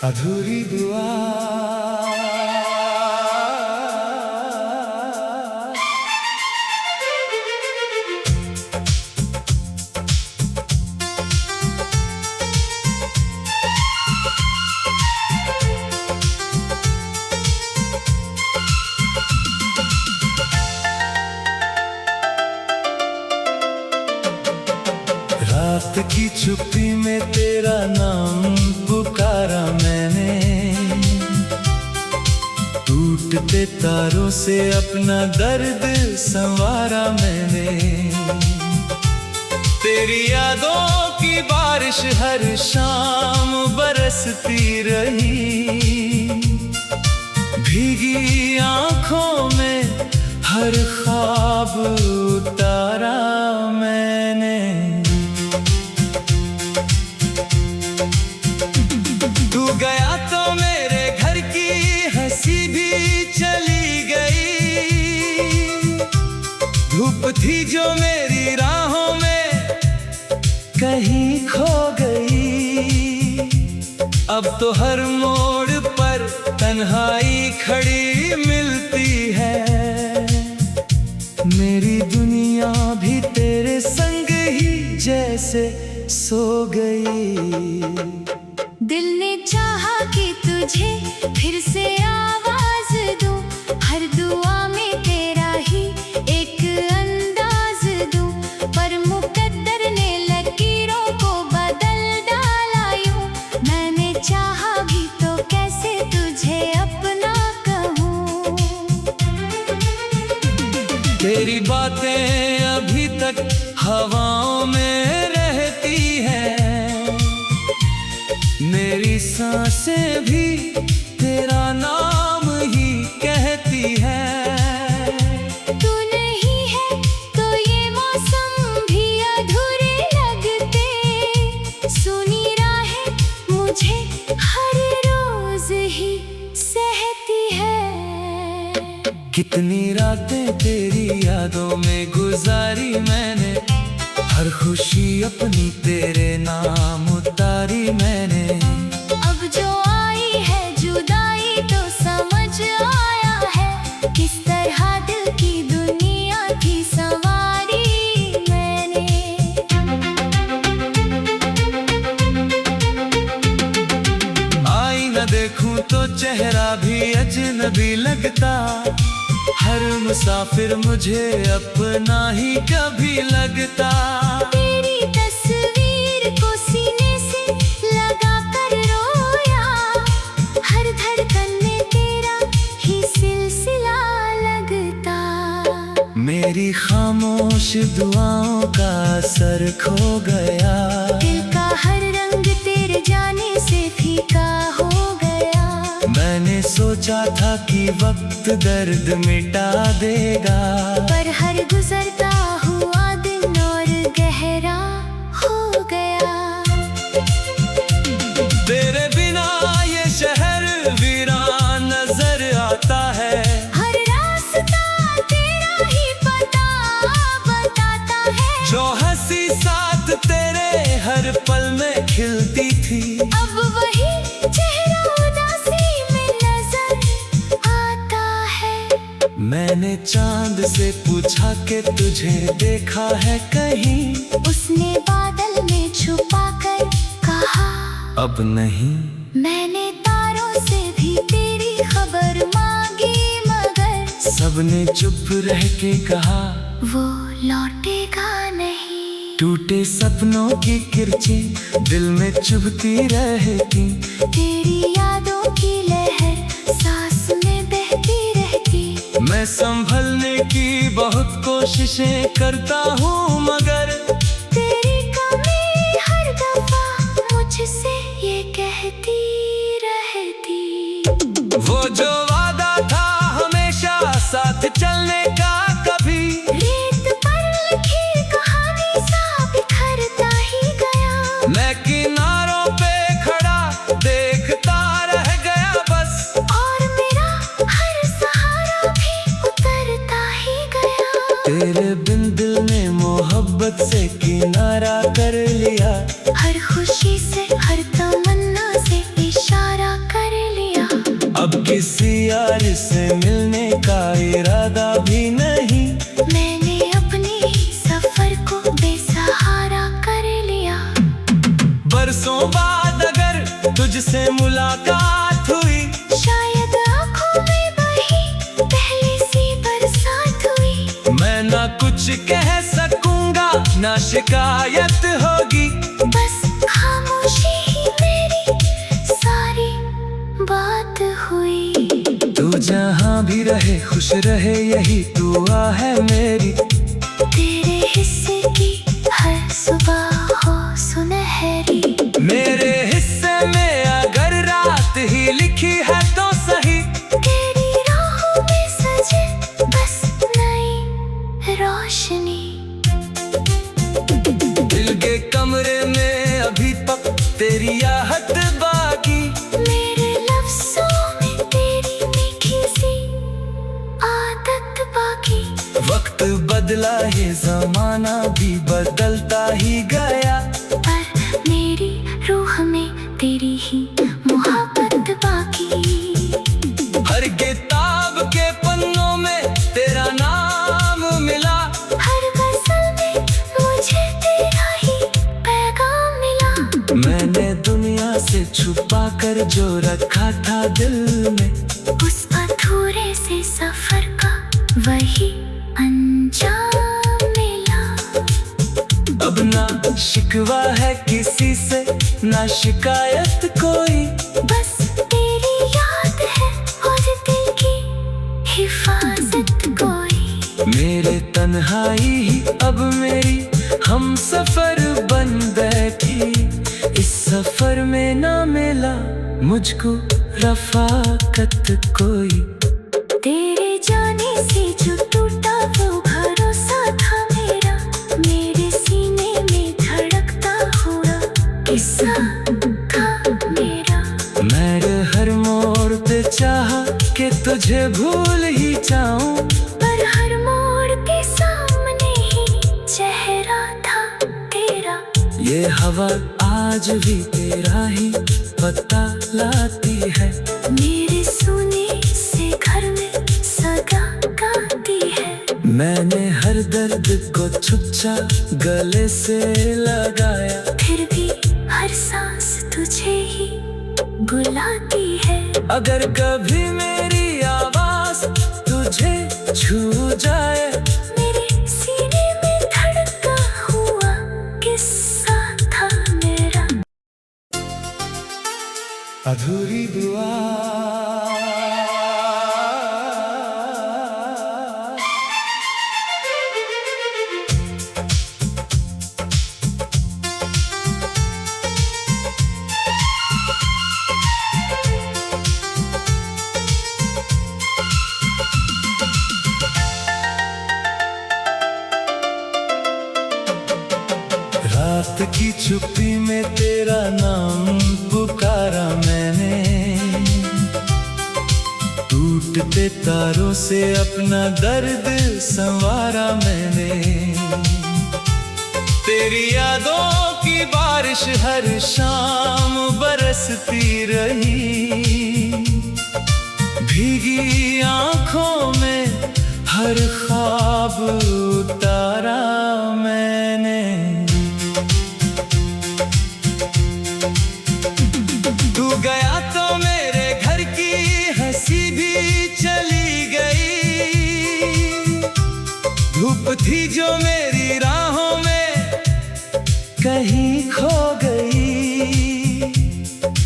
अधूरी दुआ। रात की चुप्पी में तेरा नाम पुकारा मैंने, टूटते तारों से अपना दर्द संवारा मैंने। तेरी यादों की बारिश हर शाम बरसती रही, भीगी आंखों में हर ख्वाब उतारा मैंने। तू गया तो मेरे घर की हंसी भी चली गई, धूप थी जो मेरी राहों में कहीं खो गई। अब तो हर मोड़ पर तन्हाई खड़ी मिलती है, मेरी दुनिया भी तेरे संग ही जैसे सो गई। दिल ने चाहा कि तुझे फिर से आवाज दूं, हर दुआ में तेरा ही एक अंदाज दूं, पर मुकद्दर ने लकीरों को बदल डाला यूं। मैंने चाहा भी तो कैसे तुझे अपना कहूँ। तेरी बातें अभी तक हवाओं में रहती हैं, मेरी सांसें भी तेरा नाम ही कहती है। तू नहीं है तो ये मौसम भी अधूरे लगते, सुनी राहें मुझे हर रोज ही सहती है। कितनी रातें तेरी यादों में गुजारी मैंने, हर खुशी अपनी तेरे नाम उतारी मैंने। अब जो आई है जुदाई तो समझ आया है, किस तरह दिल की दुनिया थी संवारी मैंने। आई न देखूं तो चेहरा भी अजनबी लगता, हर मुसाफिर मुझे अपना ही कभी लगता। तेरी तस्वीर को सीने से लगा कर रोया, हर धड़कन में तेरा ही सिलसिला लगता। मेरी खामोश दुआओं का असर खो गया, दिल का हर रंग तेरे जाने से फीका हो गया। मैंने सोचा था कि वक्त दर्द मिटा देगा, पर हर गुजरता हुआ दिन और गहरा हो गया। तेरे बिना ये शहर वीरान नजर आता है, हर रास्ता तेरा ही पता बताता है। जो हंसी साथ तेरे हर पल में खिलती थी, अब वही चेहरा उदासी में नजर आता है। मैंने चांद से पूछा कि तुझे देखा है कहीं, उसने बादल में छुपा कर कहा अब नहीं। मैंने तारों से भी तेरी खबर मांगी, मगर सबने चुप रह के कहा वो लौटेगा नहीं। टूटे सपनों की किरचें दिल में चुभती रहती, तेरी यादों की लहर सांस में बहती रहती। मैं संभलने की बहुत कोशिशें करता हूँ, मगर तेरी कमी हर दफा मुझसे ये कहती रहती। वो जो वादा था हमेशा साथ चलने का, कभी रेत पर लिखी कहानी सा बिखरता ही गया। मैं किनारों पे खड़ा देखता रह गया बस, और मेरा हर सहारा भी उतरता ही गया। तेरे बिन दिल ने मोहब्बत मिलने का इरादा भी नहीं। मैंने अपने सफर को बेसहारा कर लिया। बरसों बाद अगर तुझसे मुलाकात हुई, शायद आँखों में बही पहली सी बरसात हुई। मैं ना कुछ कह सकूंगा ना शिकायत होगी, बस खामोशी ही मेरी सारी बात हुई। तू जहाँ भी रहे खुश रहे यही दुआ है मेरी। तेरे हिस्से की हर सुबह हो सुनहरी। मेरे हिस्से में अगर रात ही लिखी है तो सही, तेरी राहों में सजे बस नई रोशनी। दिल के कमरे में अभी तक तेरी आहट बाकी, मेरे लफ्ज़ों में तेरी मीठी सी आदत बाकी। वक्त बदला ये जमाना भी बदलता ही गया, पर मेरी रूह में तेरी ही मोहब्बत बाकी। हर किताब के पन्नों में तेरा नाम मिला, हर गज़ल में मुझे तेरा ही पैगाम मिला। मैंने दुनिया से छुपा कर जो रखा था दिल में, उस अधूरे से सफर का वही अंजाम मिला। अब ना शिकवा है किसी से ना शिकायत कोई, बस तेरी याद है और दिल की हिफाजत कोई। मेरे तन्हाई ही अब मेरी हम सफर बन बैठी। इस सफर में ना मिला मुझको रफाकत कोई। तेरे जाने से जो टूटा वो भरोसा था मेरा, मेरे सीने में धड़कता हुआ किस्सा था मेरा। मैंने हर मोड़ पे चाहा कि तुझे भूल ही जाऊं, पर हर मोड़ के सामने ही चेहरा था तेरा। ये हवा आज भी तेरा ही पता लाती है, मेरे सुने से घर में सदा गाती है। मैंने हर दर्द को छुपचा गले से लगाया, फिर भी हर सांस तुझे ही बुलाती है। अगर कभी मेरी आवाज तुझे छू जाए, मेरे सीने में धड़का हुआ किस्सा था मेरा। अधूरी दुआ रात की चुप्पी में तेरा नाम पुकारा मैंने, टूटते तारों से अपना दर्द संवारा मैंने। तेरी यादों की बारिश हर शाम बरसती रही, भीगी आंखों में हर ख्वाब उतारा मैंने। तू गया तो मेरे घर की हंसी भी चली गई, धूप थी जो मेरी राहों में कहीं खो गई।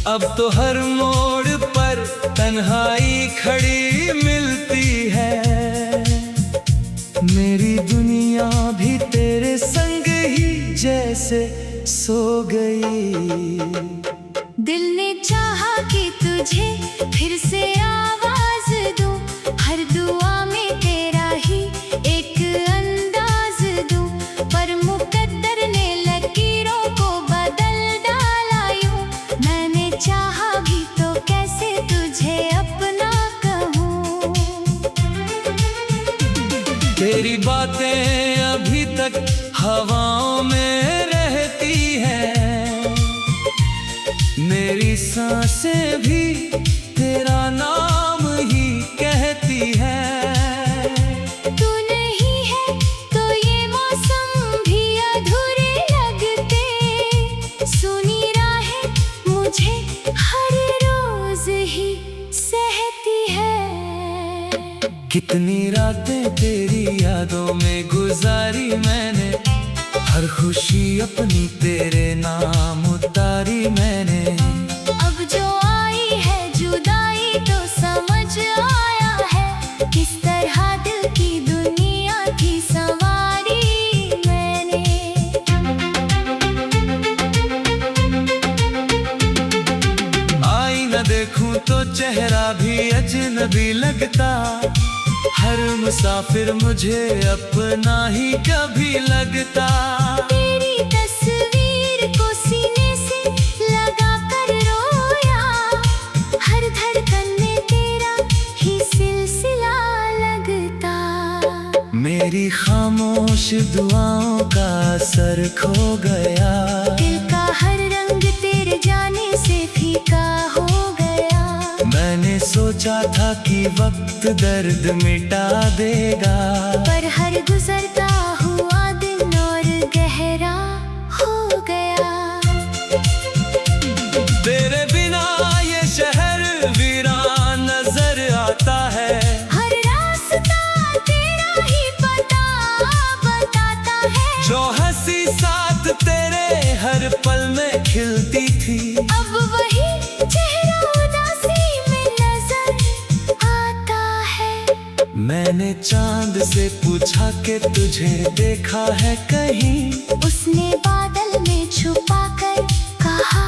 अब तो हर मोड़ पर तन्हाई खड़ी मिलती है, मेरी दुनिया भी तेरे संग ही जैसे सो गई। दिल ने चाहा कि तुझे फिर से आवाज दूं, हर दुआ में तेरा ही एक अंदाज दूं, पर मुकद्दर ने लकीरों को बदल डाला यूं। मैंने चाहा भी तो कैसे तुझे अपना कहूँ। तेरी बातें अभी तक हवाओं में रहती हैं, मेरी सांसें भी तेरा नाम ही कहती है। तू नहीं है तो ये मौसम भी अधूरे लगते। सुनी राहें मुझे हर रोज ही सहती है। कितनी रातें तेरी यादों में गुजारी मैंने, हर खुशी अपनी तेरे नाम उतारी मैंने। अब जो आई है जुदाई तो समझ आया है, किस तरह दिल की दुनिया की सवारी मैंने। आईना देखूं तो चेहरा भी अजनबी लगता, हर मुसाफिर मुझे अपना ही कभी लगता। तेरी तस्वीर को सीने से लगा कर रोया, हर धड़कन में तेरा ही सिलसिला लगता। मेरी खामोश दुआओं का असर खो गया, दिल का हर रंग तेरे जाने से फीका हो गया। मैंने सोचा था कि वक्त दर्द मिटा देगा, पर हर गुजरता हुआ दिन और गहरा हो गया। तेरे बिना ये शहर वीरान नजर आता है, हर रास्ता तेरा ही पता बताता है। जो हंसी साथ तेरे हर पल में खिलती थी, अब वही चेहरा उदासी में नजर आता है। मैंने चांद से पूछा कि तुझे देखा है कहीं, उसने बादल में छुपा कर कहा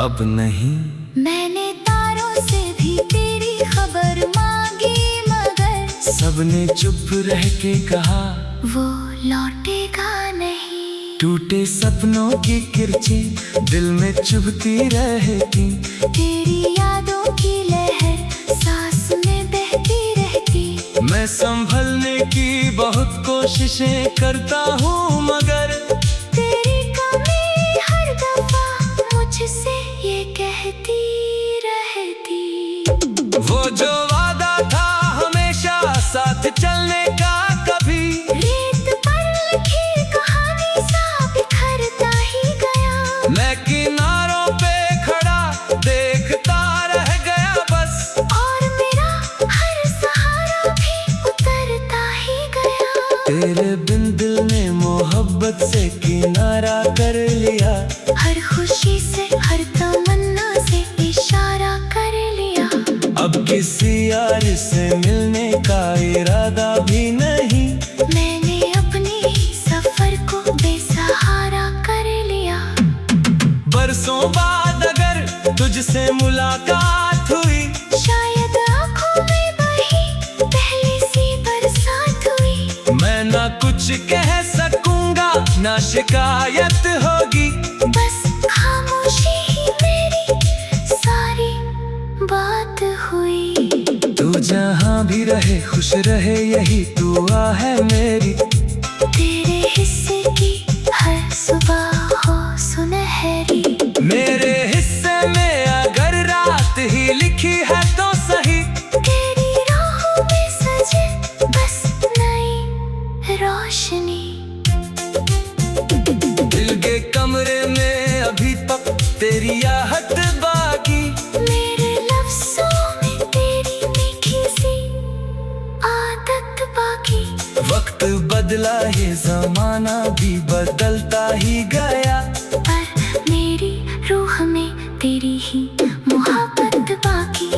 अब नहीं। मैंने तारों से भी तेरी खबर मांगी, मगर सबने चुप रह के कहा वो लौटेगा नहीं। टूटे सपनों की किरचें दिल में चुभती रहती, तेरी यादों की लहर सांस में बहती रहती। मैं संभलने की बहुत कोशिशें करता हूँ, मगर तेरी कमी हर दफा मुझसे ये कहती रहती। वो जो वादा था हमेशा साथ चलने का, कभी रेत पर लिखी कहानी सा बिखरता ही गया। मैं किनारों पे खड़ा देखता रह गया बस, और मेरा हर सहारा भी उतरता ही गया। तेरे बिन दिल ने मोहब्बत से किनारा कर लिया, हर खुशी से हर तमन्ना से इशारा कर लिया। अब किसी यार से मिलने का इरादा भी नहीं, मैंने अपने ही सफर को बेसहारा कर लिया। बरसों बाद अगर तुझसे मुलाकात हुई, शायद आँखों में बही पहली सी बरसात हुई। मैं ना कुछ कह सकूंगा ना शिकायत होगी, बस खामोशी ही मेरी सारी बात हुई। तू जहाँ भी रहे खुश रहे यही दुआ है मेरी। तेरे हिस्से की हर सुबह हो सुनहरी। मेरे हिस्से में अगर रात ही लिखी है तो सही, तेरी राहों में सजे बस नई रोशनी। दिल के कमरे में अभी तक तेरी आहट बाकी, मेरे लफ्ज़ों में तेरी मीठी सी आदत बाकी। वक्त बदला ये जमाना भी बदलता ही गया, पर मेरी रूह में तेरी ही मोहब्बत बाकी।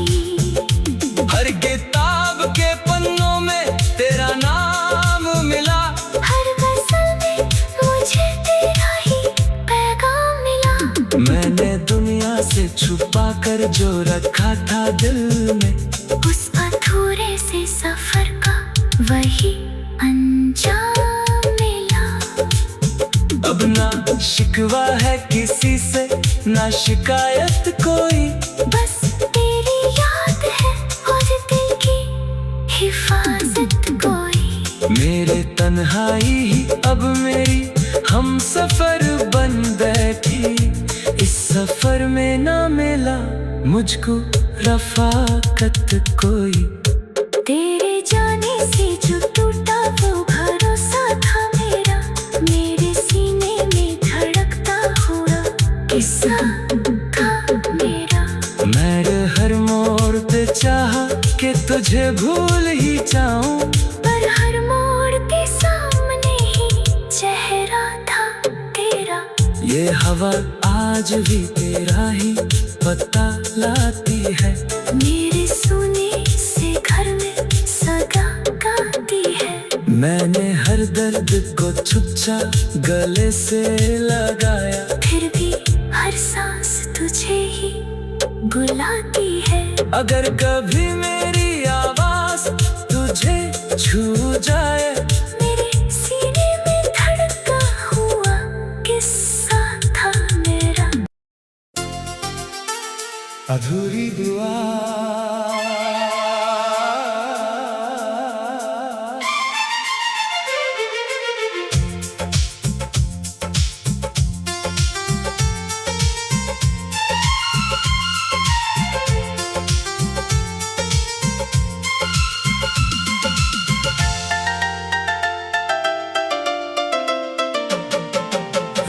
हर किताब के पन्नों में तेरा नाम मिला, हर गज़ल में मुझे तेरा ही पैगाम मिला। मैंने दुनिया से छुपा कर जो रखा था दिल में, उस अधूरे से सफर का वही अंजाम मिला। अब ना शिकवा है किसी से ना शिकायत कोई, बस तेरी याद है और दिल की हिफाजत कोई। मेरे तन्हाई ही अब मेरी हम सफर बन बैठी, इस सफर में ना मिला मुझको रफाकत कोई। किस्सा था मेरा। मैंने हर मोड़ पे चाहा कि तुझे भूल ही जाऊं, पर हर मोड़ के सामने ही चेहरा था तेरा। ये हवा आज भी तेरा ही पता लाती है, मेरे सोने से घर में सदा गाती है। मैंने हर दर्द को छुपा गले से लगाया, फिर भी हर सांस तुझे ही बुलाती है। अगर कभी मेरी आवाज तुझे छू जाए, मेरे सीने में धड़का हुआ किस्सा था मेरा। अधूरी दुआ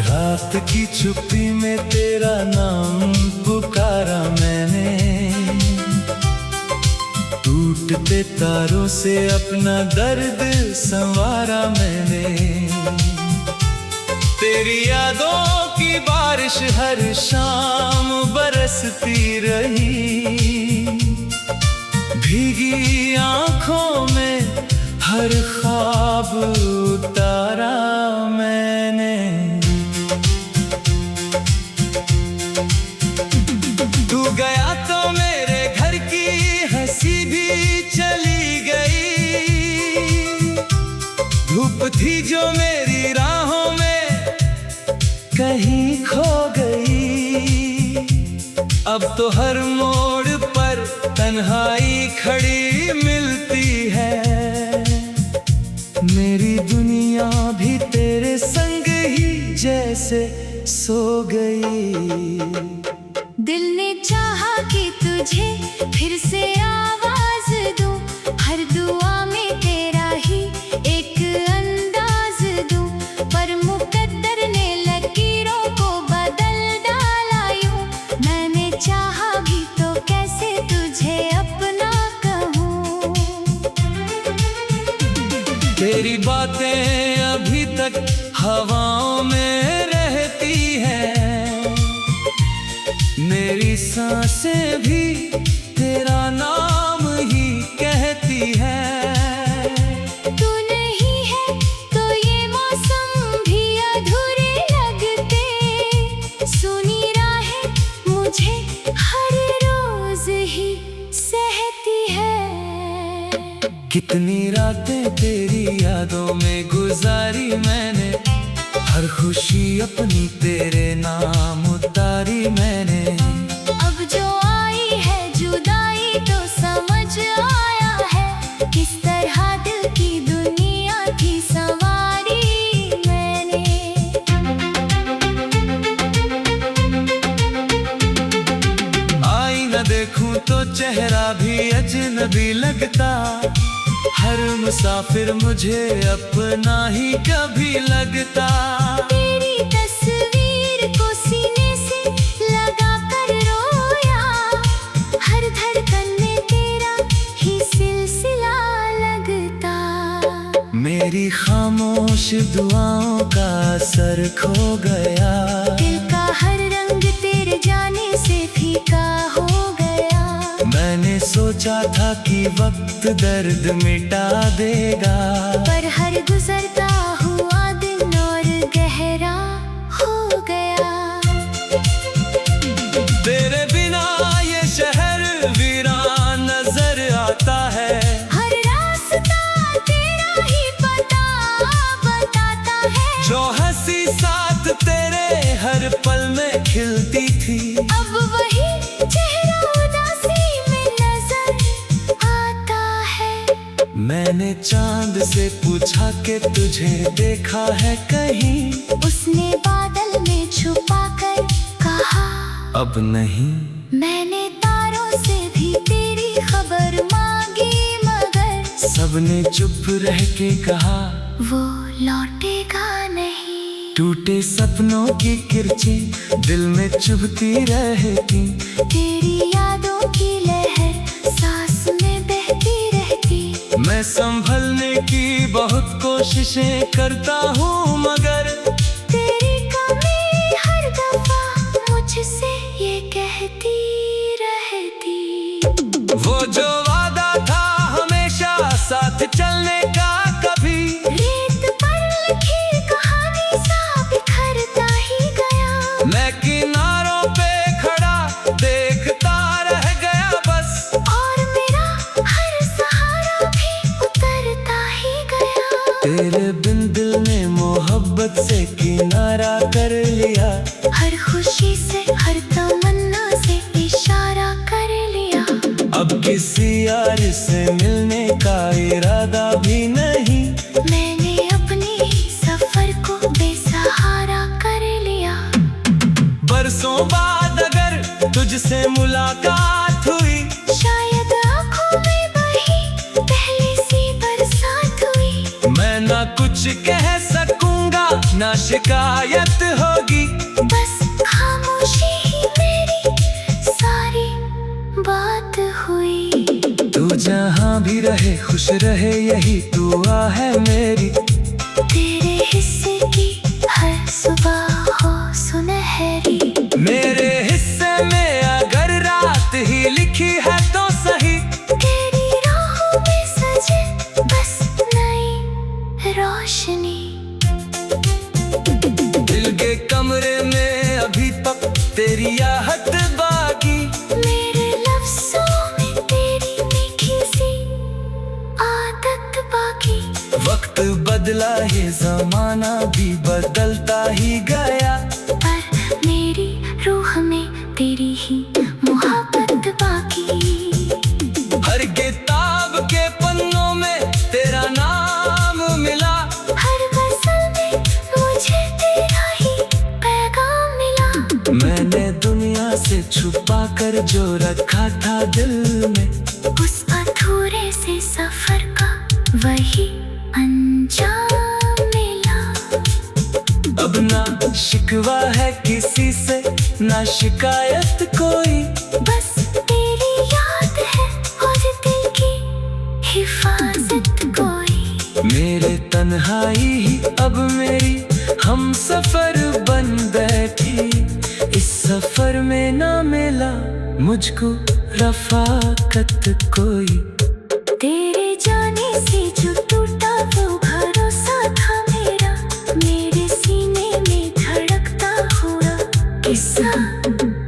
रात की चुप्पी में तेरा नाम पुकारा मैंने, टूटते तारों से अपना दर्द संवारा मैंने। तेरी यादों की बारिश हर शाम बरसती रही, भीगी आंखों में हर ख्वाब उतारा मैंने। तू गया तो मेरे घर की हंसी भी चली गई, धूप थी जो मेरी राहों में कहीं खो गई। अब तो हर मोड़ पर तन्हाई खड़ी मिलती है, मेरी दुनिया भी तेरे संग ही जैसे सो गई। दिल ने चाहा कि तुझे फिर से आवाज दूं, हर दुआ में तेरा ही एक अंदाज दूं, पर मुकद्दर ने लकीरों को बदल डाला यूं। मैंने चाहा भी तो कैसे तुझे अपना कहूँ। तेरी बातें अभी तक हवाओं में रहती हैं, मेरी सांसें भी तेरा नाम ही कहती है। तू नहीं है तो ये मौसम भी अधूरे लगते, सुनी राहें मुझे हर रोज ही सहती है। कितनी रातें तेरी यादों में गुजारी मैंने, हर खुशी अपनी तेरे नाम उतारी मैंने। अब जो आई है जुदाई तो समझ आया है, किस तरह दिल की दुनिया की सवारी मैंने। आई न देखूं तो चेहरा भी अजनबी लगता, हर मुसाफिर मुझे अपना ही कभी लगता। तेरी तस्वीर को सीने से लगा कर रोया, हर धड़कन में तेरा ही सिलसिला लगता। मेरी खामोश दुआओं का असर खो गया, दिल का हर रंग तेरे जाने से फीका हो गया। मैंने सोचा था कि वक्त दर्द मिटा देगा, पर हर गुजरता हुआ दिन और गहरा हो गया। तेरे बिना ये शहर वीरान नजर आता है, हर रास्ता तेरा ही पता बताता है। जो हंसी साथ तेरे हर पल में खिलती थी, अब वही चेहरा उदासी में नजर आता है। मैंने चांद से पूछा कि तुझे देखा है कहीं, उसने बादल में छुपा कर कहा अब नहीं। मैंने तारों से भी तेरी खबर मांगी, मगर सबने चुप रह के कहा वो लौटेगा नहीं। टूटे सपनों की किरचें दिल में चुभती रहती। तेरी यादों की लहर सांस में बहती रहती। मैं संभलने की बहुत कोशिशें करता हूँ, मगर तेरी कमी हर दफा मुझसे ये कहती रहती। वो जो वादा था हमेशा साथ चलने का, कभी रेत पर लिखी कहानी सा बिखरता ही गया। मैं किनारों पे खड़ा देखता रह गया बस, और मेरा हर सहारा भी उतरता ही गया। तेरे बिन दिल ने मोहब्बत से किनारा कर लिया। हर खुशी से हर तमन्ना से इशारा कर लिया। अब किसी यार से मिलने का इरादा भी नहीं। मैंने अपनी सफर को बेसहारा कर लिया। बरसों बाद अगर तुझसे मुलाकात हुई, शायद आँखों में बही पहली सी बरसात हुई। मैं ना कुछ कह सकूंगा ना शिकायत होगी। बस खामोशी ही मेरी सारी बात हुई। तू जहाँ भी रहे खुश रहे, यही दुआ है मेरी। तेरे हिस्से की हर सुबह हो सुनहरी। मेरे हिस्से में अगर रात ही लिखी है तो सही। तेरी राहों में सजे बस नई रोशनी। दिल के कमरे में अभी तक तेरी याद बाकी। मेरे लफ्ज़ों में तेरी मीठी सी आदत बाकी। वक्त बदला ये जमाना भी बदलता ही गया, पर मेरी रूह में तेरी ही मोहब्बत बाकी। हर किताब के पन्नों में तेरा नाम मिला। हर गज़ल में मुझे तेरा ही पैगाम मिला। मैंने दुनिया से छुपा कर जो रखा था दिल में, उस अधूरे से सफर का वही अंजाम मिला। अब ना शिकवा है किसी से ना शिकायत कोई। बस तेरी याद है और दिल की हिफाजत कोई। मेरे तन्हाई ही अब मेरी हम सफर बन बैठी। इस सफर में ना मिला मुझको रफाकत कोई। तेरे जाने से जो टूटा वो भरोसा था मेरा। मेरे सीने में धड़कता हुआ किस्सा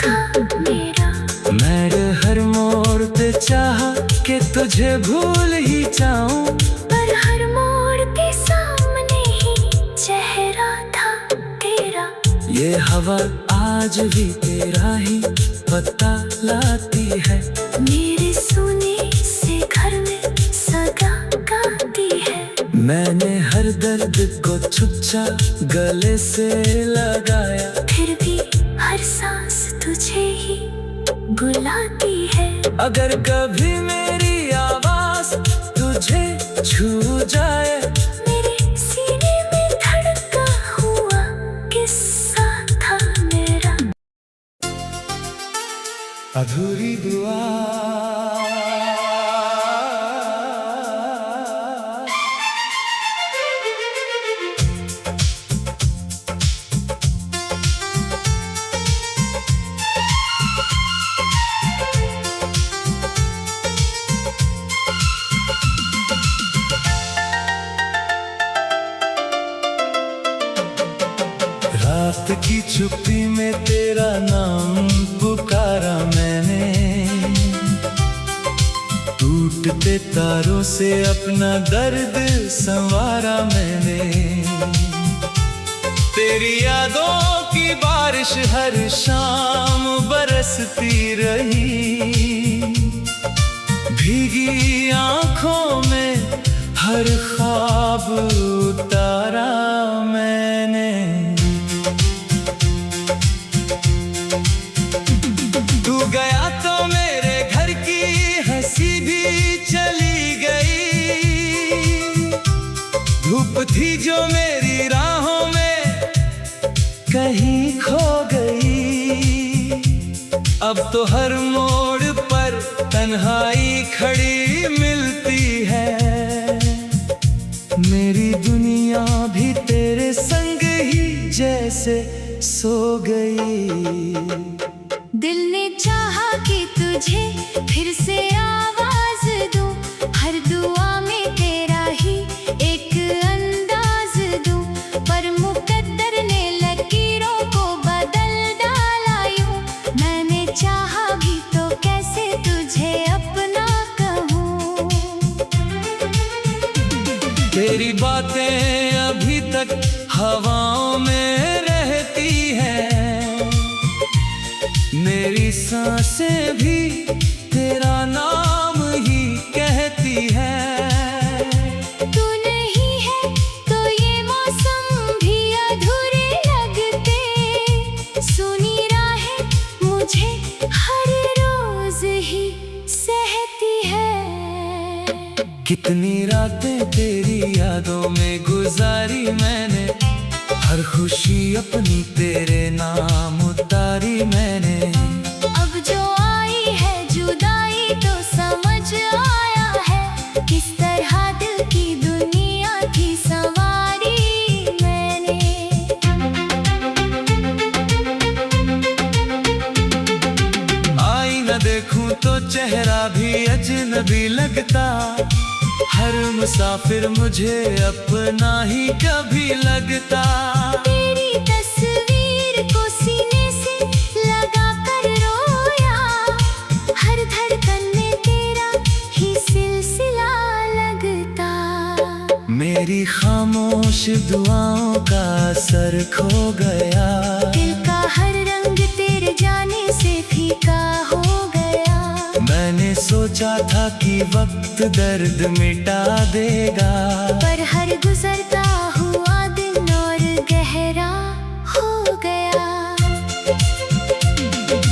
था मेरा। मैं हर मोड़ पे चाहा कि तुझे भूल ही जाऊं, पर हर मोड़ के सामने ही चेहरा था तेरा। ये हवा आज भी तेरा ही पता लाती है। मेरे सुने से घर में सदा गाती है। मैंने हर दर्द को छुच्छा गले से लगाया, फिर भी हर सांस तुझे ही बुलाती है। अगर कभी मेरी आवाज तुझे छू जाए, मेरे सीने में धड़का हुआ किस्सा था मेरा। अधूरी दुआ रात की चुप्पी में तेरा नाम पुकारा मैंने। टूटते तारों से अपना दर्द संवारा मैंने। तेरी यादों की बारिश हर शाम बरसती रही। भीगी आंखों में हर ख्वाब उतारा मैंने। तू गया तो मेरे घर की हंसी भी चली गई। धूप थी जो मेरी राहों में अब तो हर मोड़ पर तन्हाई खड़ी मिलती है। मेरी दुनिया भी तेरे संग ही जैसे सो गई। दिल ने चाहा कि तुझे फिर से आवाज दूं, हर दुआ में तेरा ही एक अंदाज दूं, पर मुकद्दर ने लकीरों को बदल डाला यूं। मैंने चाहा भी तो कैसे तुझे अपना कहूँ। तेरी बातें अभी तक हवाओं में रहती है, मेरी सांसें भी तेरा नाम ही कहती है। तू नहीं है तो ये मौसम भी अधूरे लगते, सुनी राहें मुझे हर रोज ही सहती है। कितनी रातें तेरी यादों में गुजारी मैंने, हर खुशी अपनी तेरे नाम उतारी मैंने। अब जो आई है जुदाई तो समझ आया है, किस तरह दिल की दुनिया की सवारी मैंने। आई न देखूं तो चेहरा भी अजनबी लगता, हर मुसाफिर मुझे अपना ही कभी लगता। तेरी तस्वीर को सीने से लगा कर रोया, हर धड़कन में तेरा ही सिलसिला लगता। मेरी खामोश दुआओं का असर खो गया, दिल का हर रंग तेरे जाने से फीका हो गया। मैंने सोचा था कि वक्त दर्द मिटा देगा, पर हर गुजरता हुआ दिन और गहरा हो गया।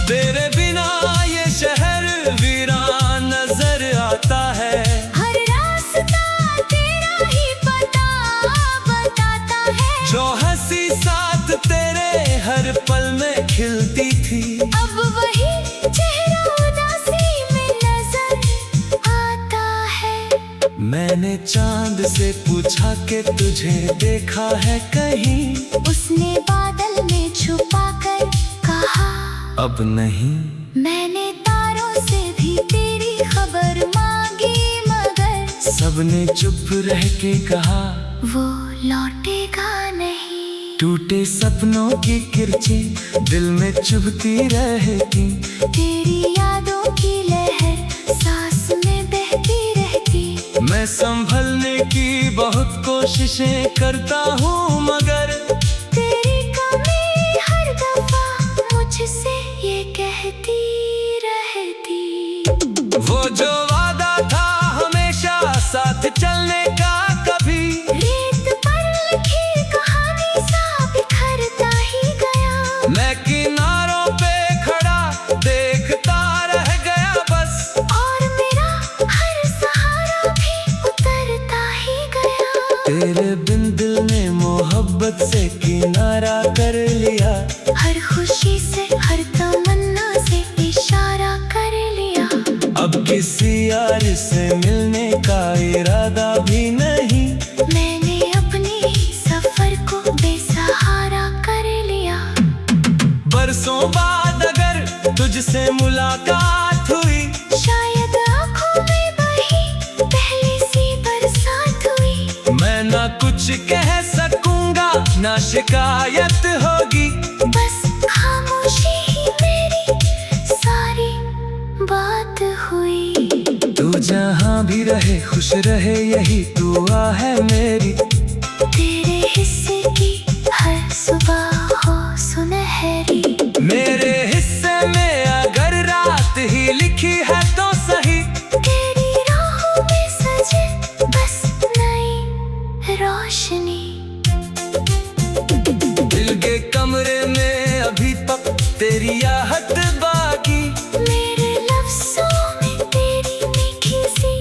तेरे बिना ये शहर वीरान नजर आता है, हर रास्ता तेरा ही पता बताता है। जो हंसी साथ तेरे हर पल में खिलती थी, अब वही चेहरा उदासी में नजर आता है। मैंने चांद से पूछा कि तुझे देखा है कहीं, उसने बादल में छुपा कर कहा अब नहीं। मैंने तारों से भी तेरी खबर मांगी, मगर सबने चुप रह के कहा वो लौटेगा नहीं। टूटे सपनों की किरचें दिल में चुभती रहती, तेरी यादों की लहर सांस में बहती रहती। मैं संभलने की बहुत कोशिशें करता हूँ, मगर तेरी कमी हर दफा मुझसे ये कहती रहती। वो जो वादा था हमेशा साथ चलने का, कभी रेत पर लिखी कहानी सा बिखरता ही गया। मैं किनारों पे खड़ा देखता रह गया बस, और मेरा हर सहारा भी उतरता ही गया। तेरे बिन दिल ने मोहब्बत से किनारा कर लिया, हर खुशी से हर तमन्ना से इशारा कर लिया। अब किसी यार से मिलने का इरादा भी नहीं, मैंने अपने ही सफर को बेसहारा कर लिया। बरसों बाद अगर तुझसे मुलाकात हुई, शायद आँखों में बही पहली सी बरसात हुई। मैं ना कुछ कह सकूंगा ना शिकायत होगी, बस खामोशी ही मेरी सारी बात हुई। तू जहाँ भी रहे खुश रहे यही दुआ है मेरी। तेरे हिस्से की हर सुबह हो सुनहरी। मेरे हिस्से में अगर रात ही लिखी है तो सही, तेरी राहों में सजे बस नई रोशनी। दिल के कमरे में अभी तक तेरी आहट बाकी, मेरे लफ्जों में तेरी मीठी सी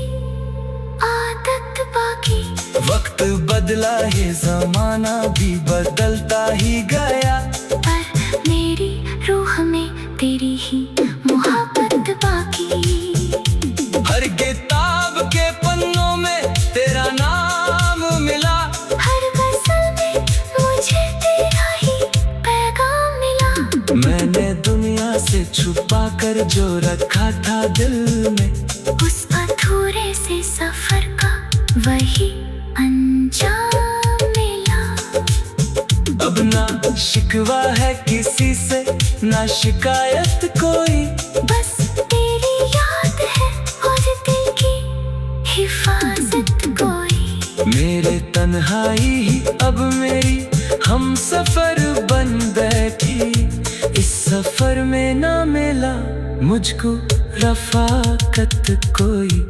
आदत बाकी। वक्त बदला है जमाना भी बदलता ही गया, पर मेरी रूह में तेरी ही छुपा कर जो रखा था दिल में। उस अधूरे से सफर का वही अंजाम मिला। अब ना शिकवा है किसी से, ना शिकायत कोई। बस तेरी याद है और दिल की हिफाजत कोई। मेरे तन्हाई ही अब मेरी हम सफर बन बैठी। इस सफर में ना मिला मुझको रफाकत कोई।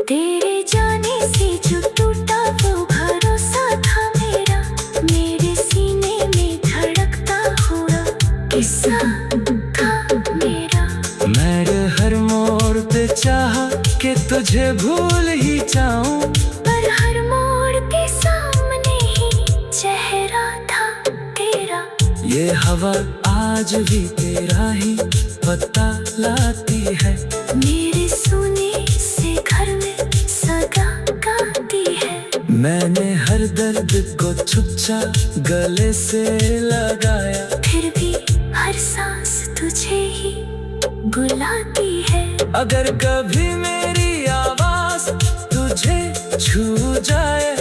तेरे जाने से जो टूटा वो भरोसा था मेरा, मेरे सीने में धड़कता हुआ किस्सा था मेरा। मैंने हर मोड़ पे चाहा कि तुझे भूल ही जाऊं, पर हर मोड़ के सामने ही चेहरा था तेरा। ये हवा आज भी तेरा ही पता लाती है। मेरे सुने से घर में सदा गाती है। मैंने हर दर्द को चुपचाप गले से लगाया, फिर भी हर सांस तुझे ही बुलाती है। अगर कभी मेरी आवाज तुझे छू जाए